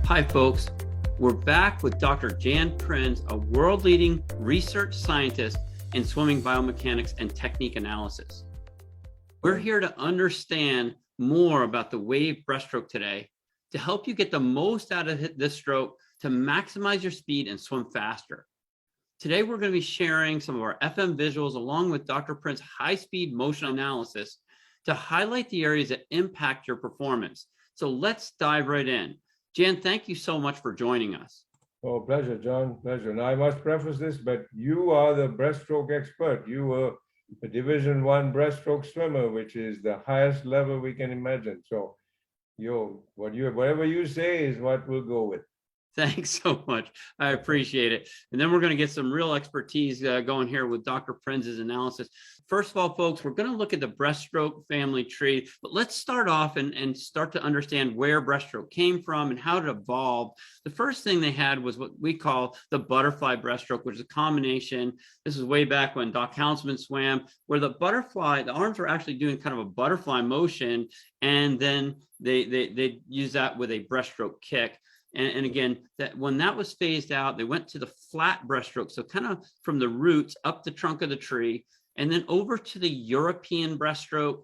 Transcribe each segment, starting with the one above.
Hi, folks. We're back with Dr. Jan Prins, a world-leading research scientist in swimming biomechanics and technique analysis. We're here to understand more about the wave breaststroke today to help you get the most out of this stroke to maximize your speed and swim faster. Today, we're going to be sharing some of our FM visuals along with Dr. Prins' high-speed motion analysis to highlight the areas that impact your performance. So let's dive right in. Jan, thank you so much for joining us. Oh, pleasure, John, pleasure. Now, I must preface this, but you are the breaststroke expert. You were a Division I breaststroke swimmer, which is the highest level we can imagine. So whatever you say is what we'll go with. Thanks so much. I appreciate it. And then we're going to get some real expertise going here with Dr. Prins' analysis. First of all, folks, we're going to look at the breaststroke family tree, but let's start off and start to understand where breaststroke came from and how it evolved. The first thing they had was what we call the butterfly breaststroke, which is a combination. This is way back when Doc Counsilman swam, where the arms were actually doing kind of a butterfly motion, and then they use that with a breaststroke kick. And again, that when that was phased out, they went to the flat breaststroke. So kind of from the roots up the trunk of the tree, and then over to the European breaststroke,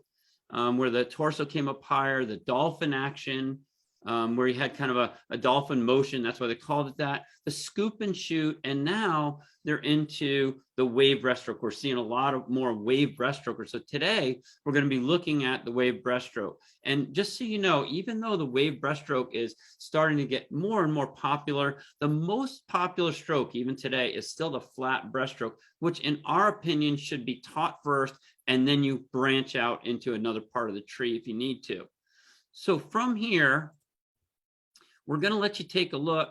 where the torso came up higher, the dolphin action, where you had kind of a dolphin motion. That's why they called it that. The scoop and shoot. And now they're into the wave breaststroke. We're seeing a lot more wave breaststrokers. So today we're going to be looking at the wave breaststroke. And just so you know, even though the wave breaststroke is starting to get more and more popular, the most popular stroke even today is still the flat breaststroke, which in our opinion should be taught first, and then you branch out into another part of the tree if you need to. So from here, we're going to let you take a look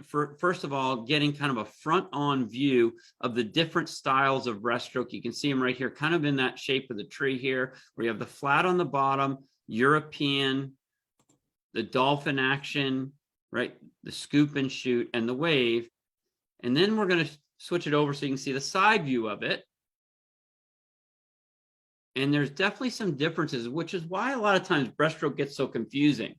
for, first of all, getting kind of a front-on view of the different styles of breaststroke. You can see them right here, kind of in that shape of the tree here, where you have the flat on the bottom, European, the dolphin action, right, the scoop and shoot, and the wave. And then we're going to switch it over so you can see the side view of it. And there's definitely some differences, which is why a lot of times breaststroke gets so confusing.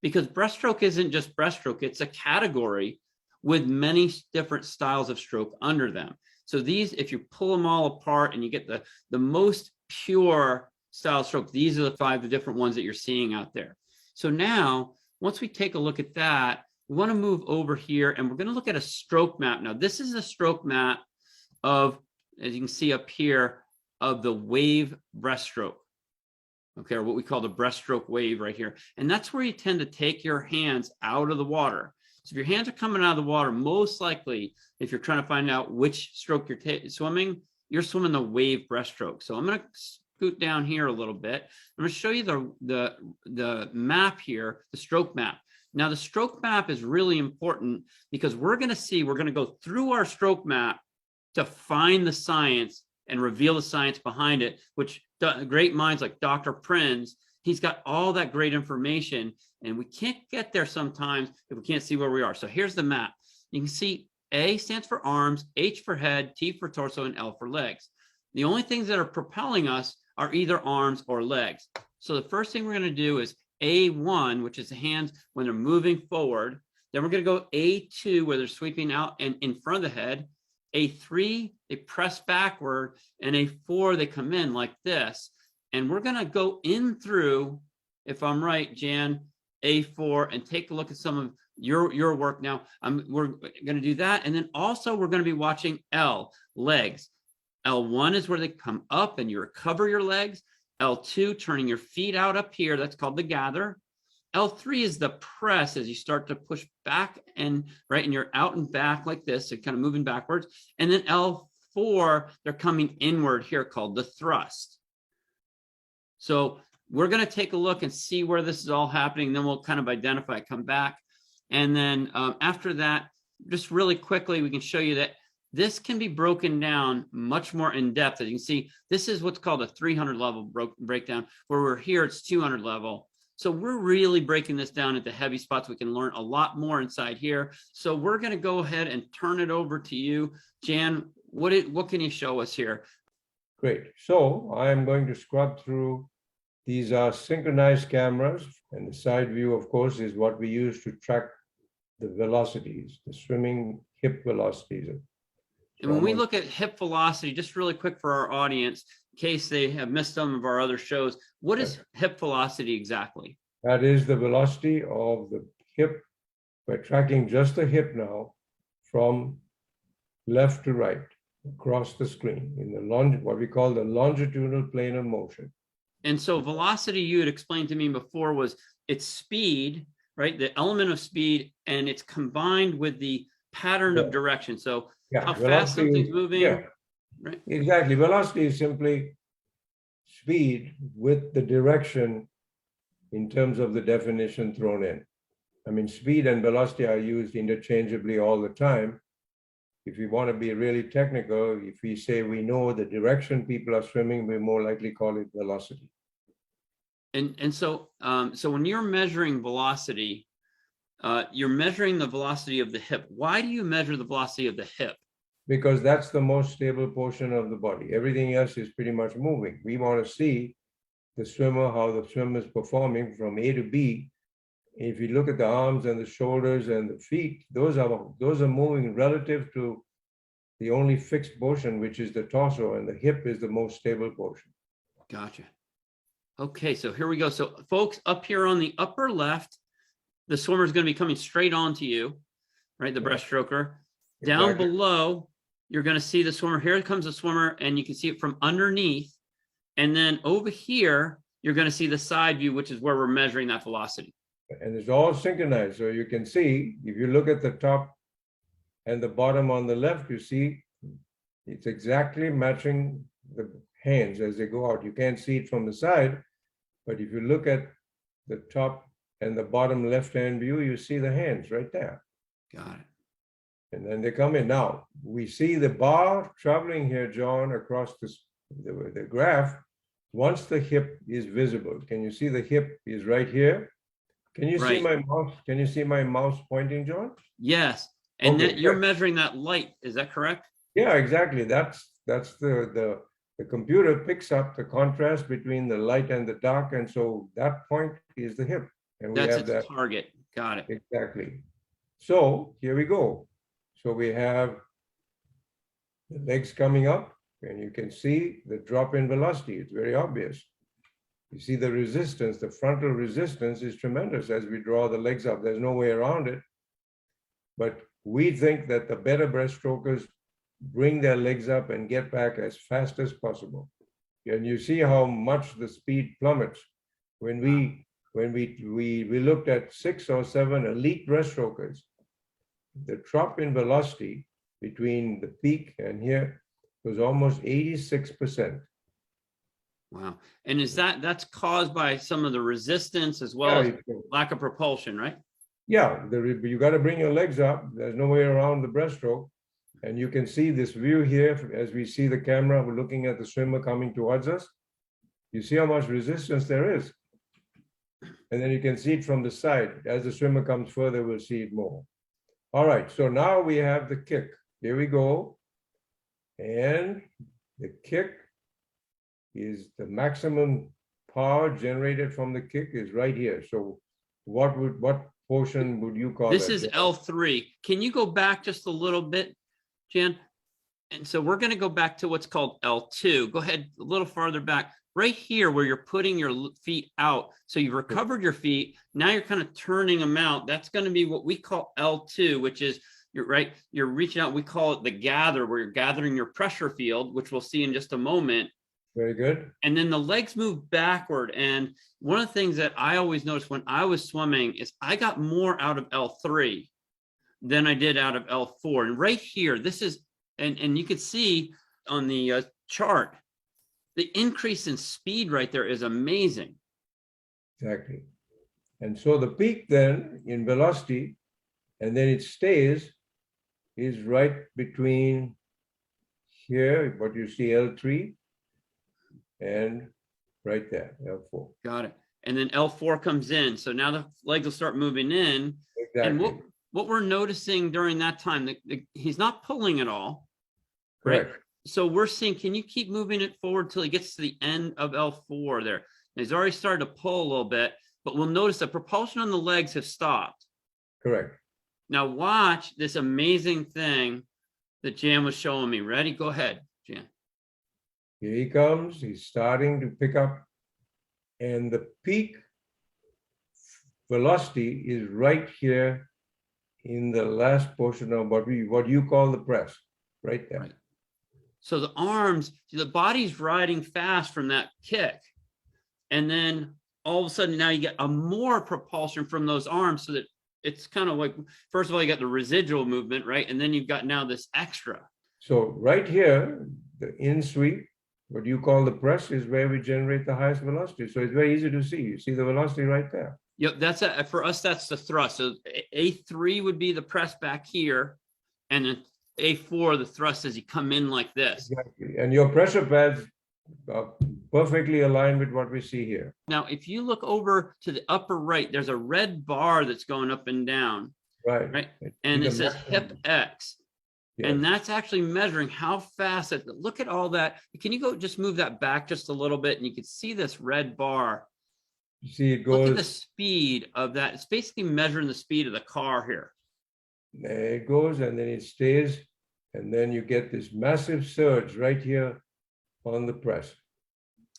Because breaststroke isn't just breaststroke, it's a category with many different styles of stroke under them. So these, if you pull them all apart and you get the most pure style stroke, these are the 5 different ones that you're seeing out there. So now, once we take a look at that, we want to move over here and we're going to look at a stroke map. Now, this is a stroke map of, as you can see up here, of the wave breaststroke. Okay, or what we call the breaststroke wave right here. And that's where you tend to take your hands out of the water. So if your hands are coming out of the water, most likely, if you're trying to find out which stroke you're swimming, you're swimming the wave breaststroke. So I'm going to scoot down here a little bit. I'm going to show you the map here, the stroke map. Now, the stroke map is really important because we're going to go through our stroke map to find the science and reveal the science behind it, which great minds like Dr. Prins, he's got all that great information, and we can't get there sometimes if we can't see where we are. So here's the map. You can see A stands for arms, H for head, T for torso, and L for legs. The only things that are propelling us are either arms or legs. So the first thing we're going to do is A1, which is the hands when they're moving forward. Then we're going to go A2, where they're sweeping out and in front of the head. A3, they press backward, and A4, they come in like this. And we're going to go in through, if I'm right, Jan, A4, and take a look at some of your work now. We're going to do that. And then also we're going to be watching L, legs. L1 is where they come up and you recover your legs. L2, turning your feet out up here. That's called the gather. L3 is the press as you start to push back and you're out and back like this, so kind of moving backwards. And then L4, they're coming inward here, called the thrust. So we're going to take a look and see where this is all happening. Then we'll kind of identify, come back. And then after that, just really quickly, we can show you that this can be broken down much more in depth. As you can see, this is what's called a 300 level breakdown, where we're here, it's 200 level. So we're really breaking this down into heavy spots. We can learn a lot more inside here. So we're going to go ahead and turn it over to you. Jan, what can you show us here? Great. So I am going to scrub through. These are synchronized cameras, and the side view, of course, is what we use to track the velocities, the swimming hip velocities. And when we look at hip velocity, just really quick for our audience, in case they have missed some of our other shows, what is hip velocity exactly? That is the velocity of the hip. We're tracking just the hip now from left to right across the screen in the what we call the longitudinal plane of motion. And so velocity, you had explained to me before, was its speed, right? The element of speed, and it's combined with the pattern of direction. So how fast something's moving. Yeah, right? Exactly. Velocity is simply speed with the direction in terms of the definition thrown in. I mean, speed and velocity are used interchangeably all the time. If we want to be really technical, if we say we know the direction people are swimming, we more likely call it velocity. And so when you're measuring velocity, you're measuring the velocity of the hip. Why do you measure the velocity of the hip? Because that's the most stable portion of the body. Everything else is pretty much moving. We want to see the swimmer, how the swimmer is performing from A to B. If you look at the arms and the shoulders and the feet, those are moving relative to the only fixed portion, which is the torso, and the hip is the most stable portion. Gotcha. Okay, so here we go. So folks, up here on the upper left, the swimmer is going to be coming straight onto you, right? The breaststroker. Down below, you're going to see the swimmer. Here comes the swimmer, and you can see it from underneath. And then over here, you're going to see the side view, which is where we're measuring that velocity. And it's all synchronized. So you can see, if you look at the top and the bottom on the left, you see it's exactly matching the hands as they go out. You can't see it from the side, but if you look at the top and the bottom left-hand view, you see the hands right there. Got it. And then they come in. Now, we see the bar traveling here, John, across the graph. Once the hip is visible, can you see the hip is right here? Can you see my mouse? Can you see my mouse pointing, John? Yes. And then you're measuring that light. Is that correct? Yeah, exactly. That's the computer picks up the contrast between the light and the dark, and so that point is the hip. And we that's have its target. Got it. Exactly. So here we go. So we have the legs coming up, and you can see the drop in velocity. It's very obvious. You see the resistance, the frontal resistance is tremendous as we draw the legs up. There's no way around it. But we think that the better breaststrokers bring their legs up and get back as fast as possible. And you see how much the speed plummets. When we looked at 6 or 7 elite breaststrokers, the drop in velocity between the peak and here was almost 86%. Wow. And is that's caused by some of the resistance as well as lack of propulsion, right? Yeah, you got to bring your legs up. There's no way around the breaststroke. And you can see this view here as we see the camera. We're looking at the swimmer coming towards us. You see how much resistance there is. And then you can see it from the side. As the swimmer comes further, we'll see it more. All right, so now we have the kick. Here we go. And the kick is the maximum power generated from the kick is right here. So what portion would you call this? This is L3. Can you go back just a little bit, Jan? And so we're going to go back to what's called L2. Go ahead a little farther back. Right here where you're putting your feet out. So you've recovered your feet. Now you're kind of turning them out. That's going to be what we call L2, which is you're reaching out. We call it the gather, where you're gathering your pressure field, which we'll see in just a moment. Very good. And then the legs move backward. And one of the things that I always noticed when I was swimming is I got more out of L3 than I did out of L4. And right here, this is, and you can see on the chart, the increase in speed right there is amazing. Exactly. And so the peak then in velocity, and then it stays, is right between here, what you see L3, and right there, L4. Got it. And then L4 comes in. So now the legs will start moving in. Exactly. And what we're noticing during that time, he's not pulling at all. Correct. Right? So we're seeing, can you keep moving it forward till he gets to the end of L4 there? And he's already started to pull a little bit, but we'll notice the propulsion on the legs have stopped. Correct. Now watch this amazing thing that Jan was showing me. Ready? Go ahead, Jan. Here he comes, he's starting to pick up, and the peak velocity is right here in the last portion of what you call the press, right there. Right. So the arms, the body's riding fast from that kick. And then all of a sudden now you get a more propulsion from those arms, so that it's kind of like, first of all, you got the residual movement, right? And then you've got now this extra. So right here, the in sweep, what you call the press, is where we generate the highest velocity. So it's very easy to see. You see the velocity right there. Yep, that's for us, that's the thrust. So A3 would be the press back here, and then A4, the thrust as you come in like this. Exactly. And your pressure pads are perfectly aligned with what we see here. Now, if you look over to the upper right, there's a red bar that's going up and down, Right. right? And it says hip X. Yes. And that's actually measuring how fast it, look at all that. Can you go just move that back just a little bit, and you can see this red bar. You see it goes. Look at the speed of that. It's basically measuring the speed of the car here. There it goes, and then it stays, and then you get this massive surge right here on the press.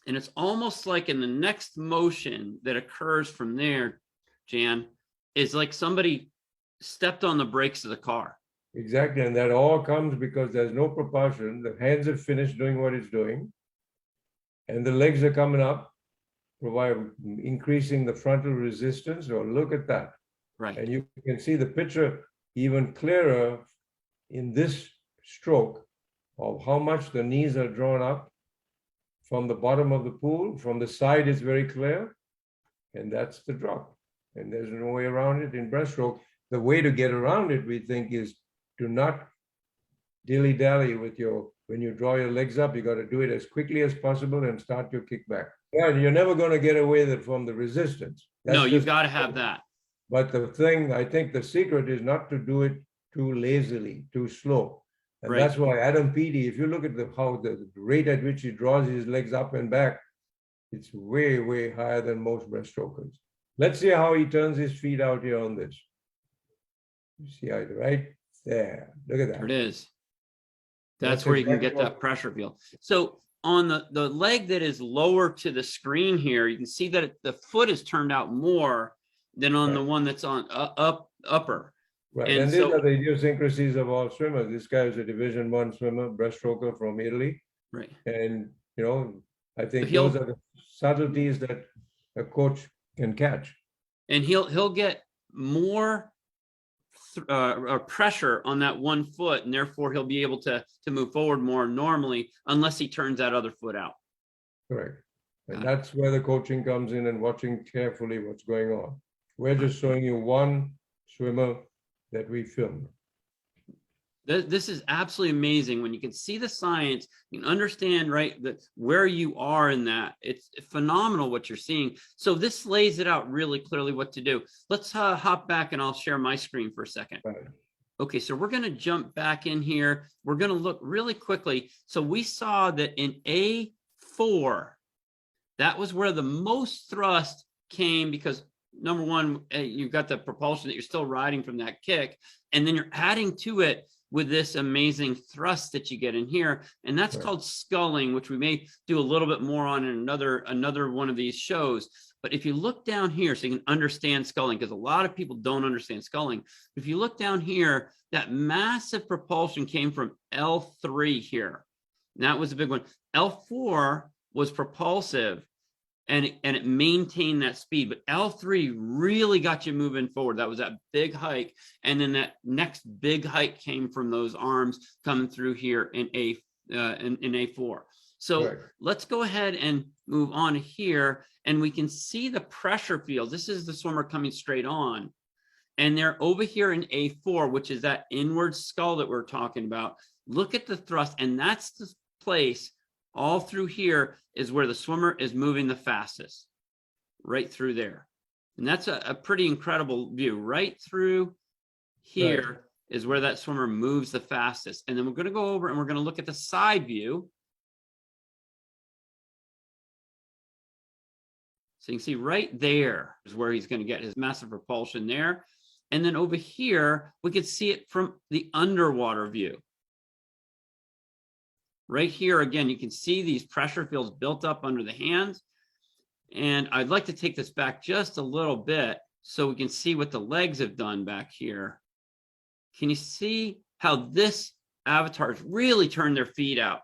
And it's almost like in the next motion that occurs from there, Jan, is like somebody stepped on the brakes of the car. Exactly, and that all comes because there's no propulsion. The hands have finished doing what it's doing, and the legs are coming up, increasing the frontal resistance. So look at that. Right. And you can see the picture even clearer in this stroke of how much the knees are drawn up from the bottom of the pool. From the side, it's very clear, and that's the drop. And there's no way around it in breaststroke. The way to get around it, we think, is to not dilly-dally with when you draw your legs up. You got to do it as quickly as possible and start your kickback. Yeah, you're never going to get away from the resistance. No, you've got to have that. But the thing, I think the secret is not to do it too lazily, too slow. And right. That's why Adam Peaty, if you look at how the rate at which he draws his legs up and back, it's way, way higher than most breaststrokers. Let's see how he turns his feet out here on this. You see how, right there. Look at that. There it is. That's where you can get that pressure feel. So on the leg that is lower to the screen here, you can see that the foot is turned out more than on the one that's on upper. Right, and these are the idiosyncrasies of all swimmers. This guy is a Division I swimmer, breaststroker from Italy. Right. And, I think those are the subtleties that a coach can catch. And he'll get more pressure on that one foot, and therefore he'll be able to move forward more normally, unless he turns that other foot out. Correct. And that's where the coaching comes in, and watching carefully what's going on. We're just showing you one swimmer that we filmed. This is absolutely amazing. When you can see the science, you can understand, right, that where you are in that. It's phenomenal what you're seeing. So this lays it out really clearly what to do. Let's hop back, and I'll share my screen for a second. Right. Okay, so we're going to jump back in here. We're going to look really quickly. So we saw that in A4, that was where the most thrust came, because number one, you've got the propulsion that you're still riding from that kick, and then you're adding to it with this amazing thrust that you get in here, and that's called sculling, which we may do a little bit more on in another one of these shows. But if you look down here, so you can understand sculling, because a lot of people don't understand sculling. If you look down here, that massive propulsion came from L3 here, and that was a big one. L4 was propulsive, and it maintained that speed, but L3 really got you moving forward. That was that big hike, and then that next big hike came from those arms coming through here in A4. So let's go ahead and move on here, and we can see the pressure field. This is the swimmer coming straight on, and they're over here in A4, which is that inward scull that we're talking about. Look at the thrust, and that's the place. All through here is where the swimmer is moving the fastest, right through there. And that's a pretty incredible view. Right through here is where that swimmer moves the fastest. And then we're going to go over and we're going to look at the side view. So you can see right there is where he's going to get his massive propulsion there. And then over here, we could see it from the underwater view. Right here, again, you can see these pressure fields built up under the hands. And I'd like to take this back just a little bit so we can see what the legs have done back here. Can you see how this avatar's really turned their feet out?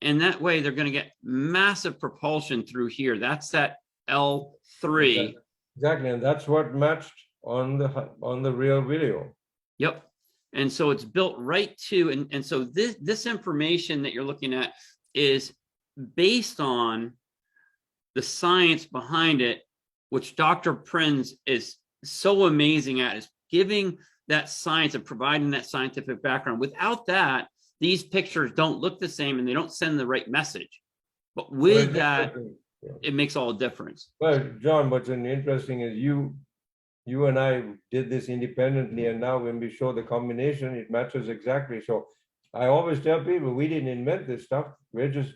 And that way they're going to get massive propulsion through here. That's that L3. Exactly, and that's what matched on the real video. Yep. And so it's built right to, and so this information that you're looking at is based on the science behind it, which Dr. Prins is so amazing at, is giving that science and providing that scientific background. Without that, these pictures don't look the same and they don't send the right message. But with that, it makes all the difference. Well, John, what's interesting is you and I did this independently, and now when we show the combination, it matches exactly. So I always tell people, we didn't invent this stuff. We're just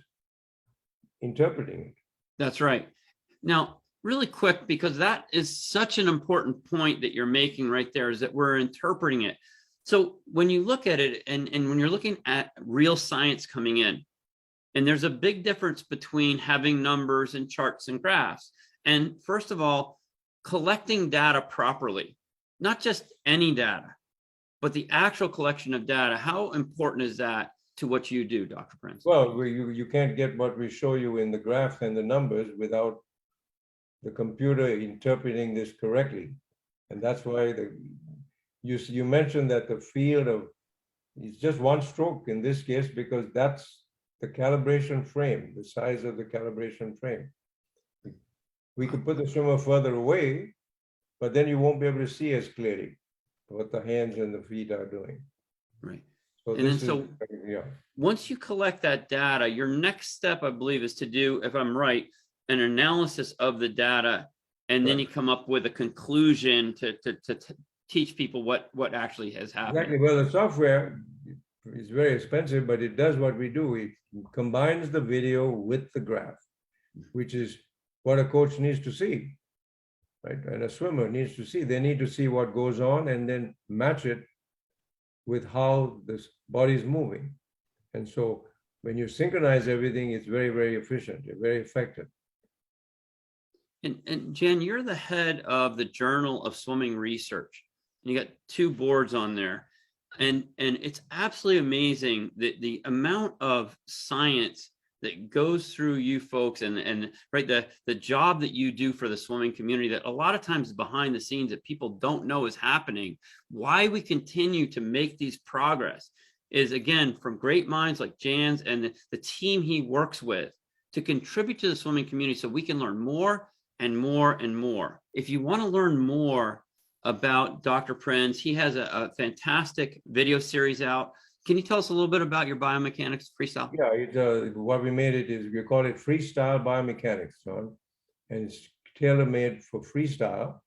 interpreting it. That's right. Now, really quick, because that is such an important point that you're making right there, is that we're interpreting it. So when you look at it, and when you're looking at real science coming in, and there's a big difference between having numbers and charts and graphs. And first of all, collecting data properly, not just any data, but the actual collection of data. How important is that to what you do, Dr. Prins? Well, you can't get what we show you in the graph and the numbers without the computer interpreting this correctly. And that's why you mentioned that the field of, it's just one stroke in this case, because that's the calibration frame, the size of the calibration frame. We could put the swimmer further away, but then you won't be able to see as clearly what the hands and the feet are doing. Right. So And then so once you collect that data, your next step, I believe, is to do, if I'm right, an analysis of the data, and then you come up with a conclusion to teach people what actually has happened. Exactly. Well, the software is very expensive, but it does what we do. It combines the video with the graph, which is what a coach needs to see, right? And a swimmer needs to see. They need to see what goes on and then match it with how the body is moving. And so when you synchronize everything, it's very, very efficient, very effective. And Jen, you're the head of the Journal of Swimming Research. You got 2 boards on there. And it's absolutely amazing that the amount of science that goes through you folks, and right, the job that you do for the swimming community that a lot of times behind the scenes that people don't know is happening. Why we continue to make these progress is, again, from great minds like Jan's and the team he works with to contribute to the swimming community so we can learn more and more and more. If you want to learn more about Dr. Prins, he has a fantastic video series out. Can you tell us a little bit about your biomechanics freestyle? Yeah, what we made it is, we call it freestyle biomechanics, John, and it's tailor-made for freestyle.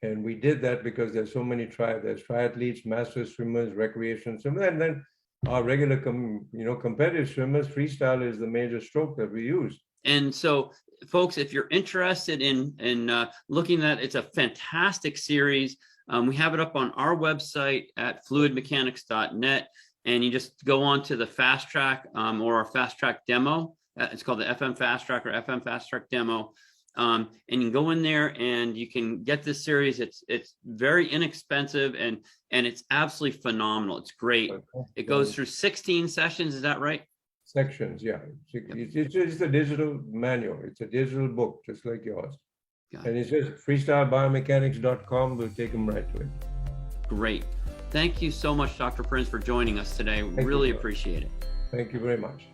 And we did that because there's so many there's triathletes, master swimmers, recreation swimmers, and then our regular competitive swimmers. Freestyle is the major stroke that we use. And so, folks, if you're interested in looking at it, it's a fantastic series. We have it up on our website at fluidmechanics.net. And you just go on to the fast track or our fast track demo. It's called the FM fast track or FM fast track demo. And you can go in there and you can get this series. It's very inexpensive and it's absolutely phenomenal. It's great. It goes through 16 sessions. Is that right? Sections, yeah. It's a digital manual. It's a digital book, just like yours. And it's just freestylebiomechanics.com. We'll take them right to it. Great. Thank you so much, Dr. Prins, for joining us today. Really appreciate it. Thank you very much.